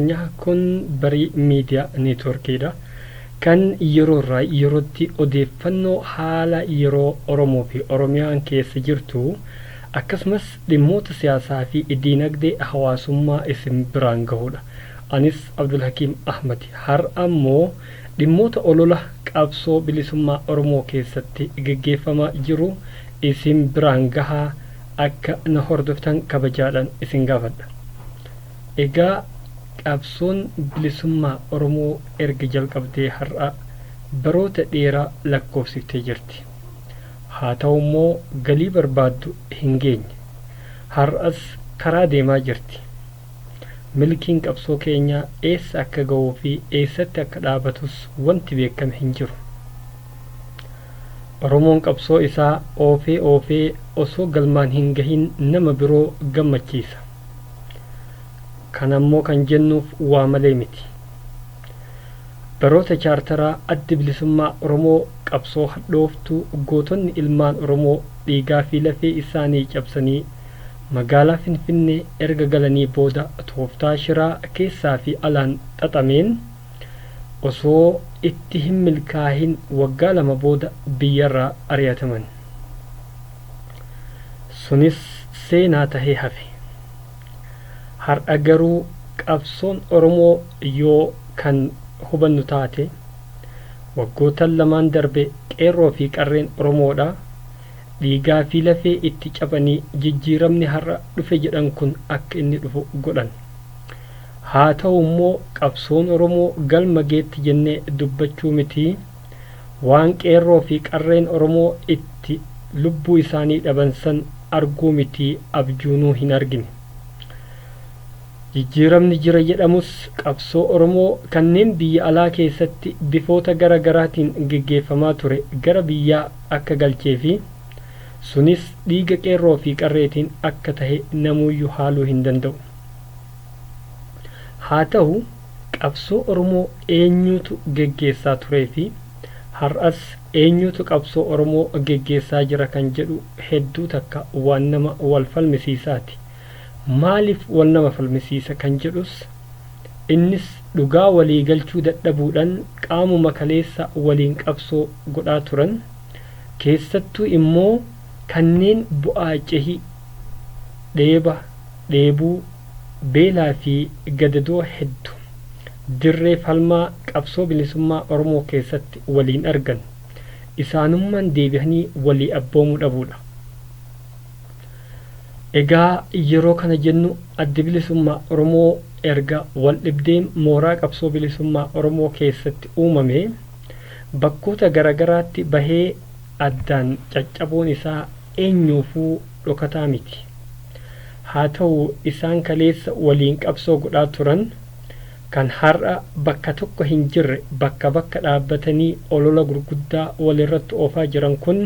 keenya kun barii miidiyaa neetworkiidha kan yeroo irraa yerootti odeeffannoo haala yeroo Oromoo fi Oromiyaan keessa jirtu akkasumas dhimmoota siyaasaa fi diinagdee hawaasummaa isin biraan gahudha. Anis Abdul Hakim Ahmad har ammoo dhimmoota olola qabsoo bilisummaa Oromoo keessatti gaggeeffamaa jiru isin biraan gahaa akka na hordoftan kabajaadhaan isin gaafadha. Egaa qabsoon bilisummaa Oromoo erga jalqabdee har'a baroota dheeraa lakkoofsiftee jirti. Haa ta'u immoo galii barbaaddu hin geenye. Har'as karaa deemaa jirti. Milkiin qabsoo keenyaa eessa akka ga'uu fi eessatti akka dhaabatus wanti beekame hin jiru. Oromoon qabsoo isaa oofee osoo galmaan hin gahin nama biroo gammachiisa. Kanammoo kan jennuuf waa malee miti. Baroota chaartaraa addi bilisummaa Oromoo qabsoo hadhooftuu gootonni ilmaan Oromoo dhiigaa fi lafee isaanii cabsanii magaalaa Finfinnee erga galanii booda tooftaa shiraa keessaa fi alaan xaxameen osoo itti hin milkaahin waggaa 2 booda biyyarraa ari'ataman. Sunis seenaa tahee hafe. Har'a garuu qabsoon Oromoo yoo kan hubannu taate waggootan 2 darbe qeerroo fi qarreen Oromoodha dhiigaa fi lafee itti cabanii jijjiiramni har'a dhufe jedhan kun akka inni dhufu godhan. Haa ta'u immoo qabsoon Oromoo galma geetti jennee dubbachuu miti waan qeerroo fi qarreen Oromoo itti lubbuu isaanii dhabansan arguu miti abjuunuu hin argine. Jijjiiramni jira jedhamus qabsoo Oromoo kanneen biyya alaa keessatti bifoota gara garaatiin gaggeeffamaa ture gara biyyaa akka galchee fi sunis dhiiga qeerroo fi qarreetiin akka tahe namuyyuu haaluu hin danda'u. Haa ta'u qabsoo Oromoo eenyutu gaggeessaa turee fi har'as eenyutu qabsoo Oromoo gaggeessaa jira kan jedhu hedduu takka waan nama wal falmisiisaati. Maaliif wal nama falmisiisa kan jedhus innis dhugaa walii galchuu dadhabuudhaan qaamuma kaleessa waliin qabsoo godhaa turan keessattuu immoo kanneen bu'aa cehii dheebuu beelaa fi gadadoo hedduu dirree falmaa qabsoo bilisummaa Oromoo keessatti waliin argan isaanummaan deebi'anii walii abboomuu dhabuudha. Egaa yeroo kana jennu addi bilisummaa Oromoo erga wal dhibdeen mooraa qabsoo bilisummaa Oromoo keessatti uumame bakkoota garagaraatti bahee addaan caccaboon isaa eenyuufuu dhokataa miti. Haa ta'u isaan kaleessa waliin qabsoo godhaa turan kan har'a bakka tokko hin jirre bakka dhaabbatanii olola gurguddaa walirratti oofaa jiran kun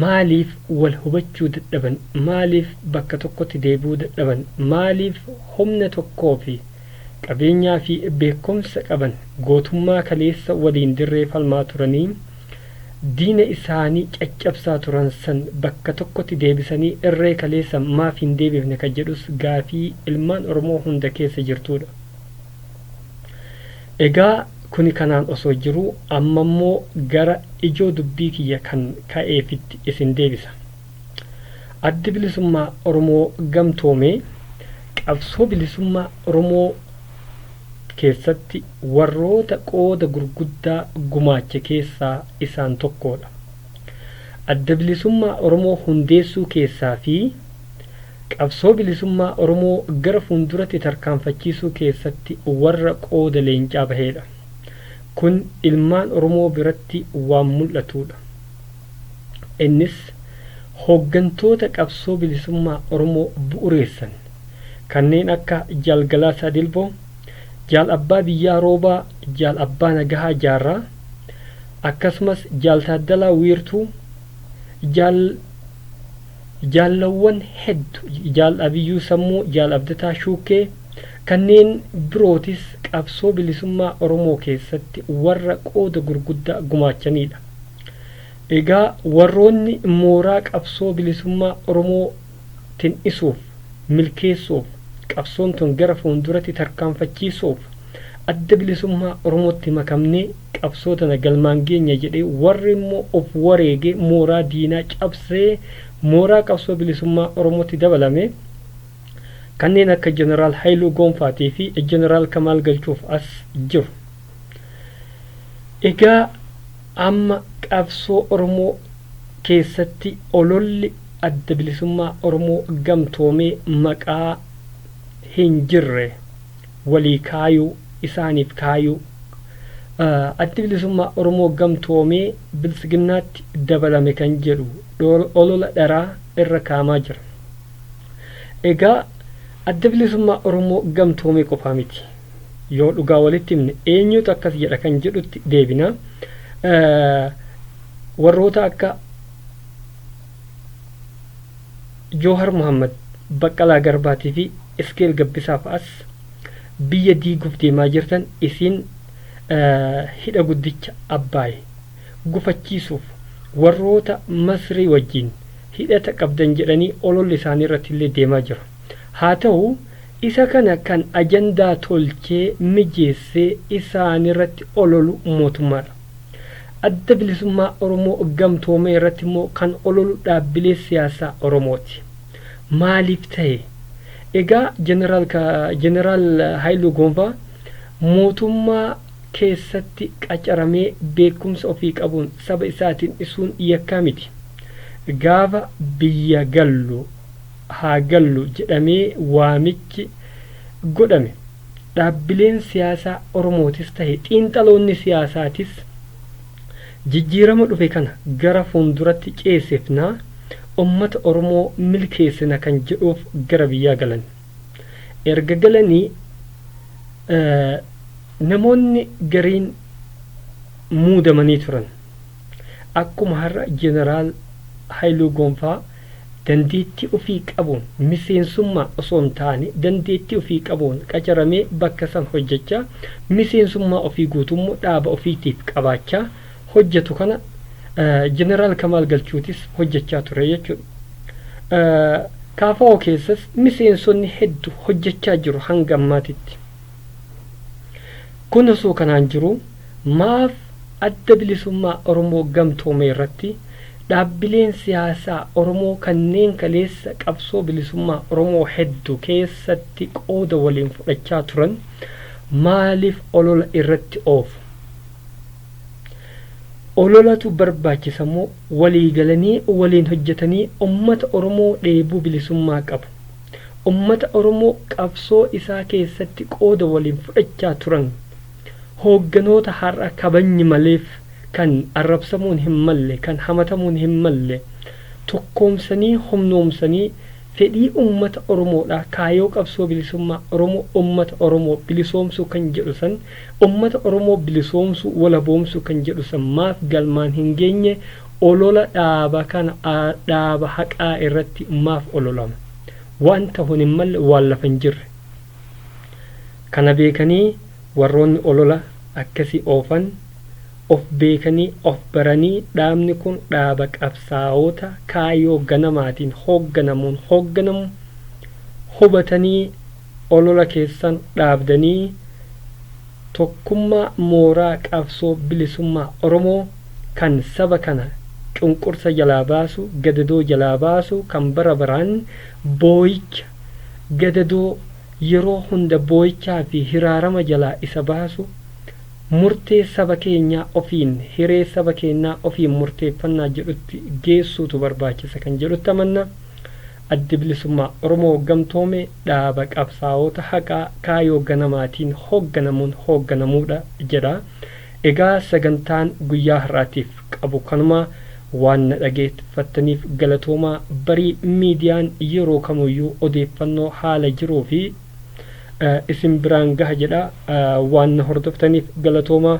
maaliif wal hubachuu dadhaban, maaliif bakka tokkotti deebi'uu dadhaban, maaliif humna tokkoo fi qabeenyaa fi beekumsa qaban gootummaa kaleessa waliin dirree falmaa turanii diina isaanii caccabsaa turan san bakka tokkotti deebisanii irree kaleessa maaf hin deebifne kan jedhus gaafii ilmaan Oromoo hunda keessa jirtudha. Egaa kuni kanaan osoo jiru ammammoo gara ijoo dubbii kiyya kan ka'eefitti isin deebisa. Addi bilisummaa Oromoo gamtoomee qabsoo bilisummaa Oromoo keessatti warroota qooda gurguddaa gumaache keessaa isaan tokkodha. Adda bilisummaa Oromoo hundeessuu keessaa fi qabsoo bilisummaa Oromoo gara fuulduratti tarkaanfachiisuu keessatti warra qooda leencaa baheedha. Kun ilmaan Oromoo biratti waan mul'atudha. Innis hooggantoota qabsoo bilisummaa Oromoo bu'uureessan kanneen akka Jaal Galaasaa Dilboo, Jaal Abbaa Biyyaa Roobaa, Jaal Abbaa Nagahaa Jaarraa, akkasumas Jaal Taaddalaa Wiirtuu, jaallawwan hedduu, Jaal Abiyyuu Sammuu, Jaal Abdataa Shuukee kanneen birootis qabsoo bilisummaa Oromoo keessatti warra qooda gurguddaa gumaachanidha. Egaa warroonni mooraa qabsoo bilisummaa Oromoo tin'isuuf milkeessuuf qabsoon tun gara fuulduratti tarkaanfachiisuuf adda bilisummaa Oromootti makamnee qabsoo tana galmaan geenya jedhee warri immoo of wareege mooraa diinaa cabsee mooraa qabsoo bilisummaa Oromootti dabalame kanneen akka jeneraal Haayiluu Goonfaatii fi jeneraal Kamaal Galchuuf as jiru. Egaa amma qabsoo Oromoo keessatti ololli adda bilisummaa Oromoo gamtoomee maqaa hin jirre walii kaayuu isaaniif kaayuu adda bilisummaa Oromoo gamtoomee bilisiginnaatti dabalame kan jedhu olola dharaa irra kaamaa jira. Egaa adda bilisummaa Oromoo gamtoomee qofaa miti. Yoo dhugaa walitti himne eenyutu akkas jedha kan jedhutti deebina. Warroota akka Joohar Muhammad, Baqqalaa Garbaatii fi Iskeel Gabbisaa fa'as biyya diiguuf deemaa jirtan isin hidha guddicha Abbaay gufachiisuuf warroota Masrii wajjin hidhata qabdan jedhanii ololli isaanii irratti illee deemaa jira. Haa ta'u isa kana kan ajandaa tolchee mijeessee isaan irratti ololu mootummaadha. Adda bilisummaa Oromoo gamtoomee irratti immoo kan ololu dhaabbilee siyaasaa Oromooti. Maaliif ta'e? Egaa jeneraal Haayiluu Goonfaa mootummaa keessatti qacaramee beekumsa ofii qabuun saba isaatiin isuun yakkaa miti. Gaafa biyya gallu haa gallu jedhamee waamichi godhame dhaabbileen siyaasaa Oromootis ta'e xiinxaloonni siyaasaatis jijjiirama dhufe kana gara fuulduratti ceesifnaa ummata Oromoo milkeessina kan jedhuuf gara biyyaa galan. Erga galanii namoonni gariin muudamanii turan akkuma har'a jeneraal Haayiluu Goonfaa dandeettii ofii qabuun miseensummaa osoo hin taane dandeettii ofii qabuun qacaramee bakka san hojjechaa miseensummaa ofii guutummoo dhaaba ofiitiif qabaachaa hojjetu kana jeneraal Kamaal Galchuutis hojjechaa ture jechuudha. KFO keessas miseensonni hedduu hojjechaa jiru hanga ammaatitti. Kun osoo kanaan jiru maaf adda bilisummaa Oromoo gamtoomee irratti dhaabbileen siyaasaa Oromoo kanneen kaleessa qabsoo bilisummaa Oromoo hedduu keessatti qooda waliin fudhachaa turan maaliif olola irratti oofu? Ololatu barbaachisamoo walii galanii waliin hojjetanii ummata Oromoo dheebuu bilisummaa qabu. Ummata Oromoo qabsoo isaa keessatti qooda waliin fudhachaa turan hoogganoota har'a kabajni maleef kan arrabsamuun hin malle kan hamatamuun hin malle tokkoomsanii humnoomsanii fedhii ummata Oromoodha kaayoo qabsoo bilisummaa Oromoo ummata Oromoo bilisoomsuu kan jedhu san ummata Oromoo bilisoomsuu walaboomsuu kan jedhu san maaf galmaan hin geenye olola dhaaba kana dhaaba haqaa irratti maaf ololama waan ta'uun hin malle waan lafa hin jirre. Kana beekanii warroonni olola akkasii oofan of beekanii of baranii dhaabni kun dhaaba qabsaa'oota kaayoo ganamaatiin hoogganamu hubatanii olola keessan dhaabdanii tokkummaa mooraa qabsoo bilisummaa Oromoo kan saba kana cunqursa jalaa baasu gadadoo jalaa baasu kan bara baraan boo'icha gadadoo yeroo hunda boo'ichaa fi hiraarama jalaa isa baasu murtee saba keenyaa ofiin hiree saba keenyaa ofiin murteeffannaa jedhutti geessuutu barbaachisa kan jedhutti amanna. Addi bilisummaa Oromoo gamtoomee dhaaba qabsaa'oota haqaa kaayoo ganamaatiin hoogganamuudha jedha. Egaa sagantaan guyyaa har'aatiif qabu kanuma waan na dhageeffattaniif galatoomaa. Barii miidiyaan yeroo kamuyyuu odeeffannoo haala jiruu fi isin biraan gaha jedha waan na hordoftaniif galatoomaa.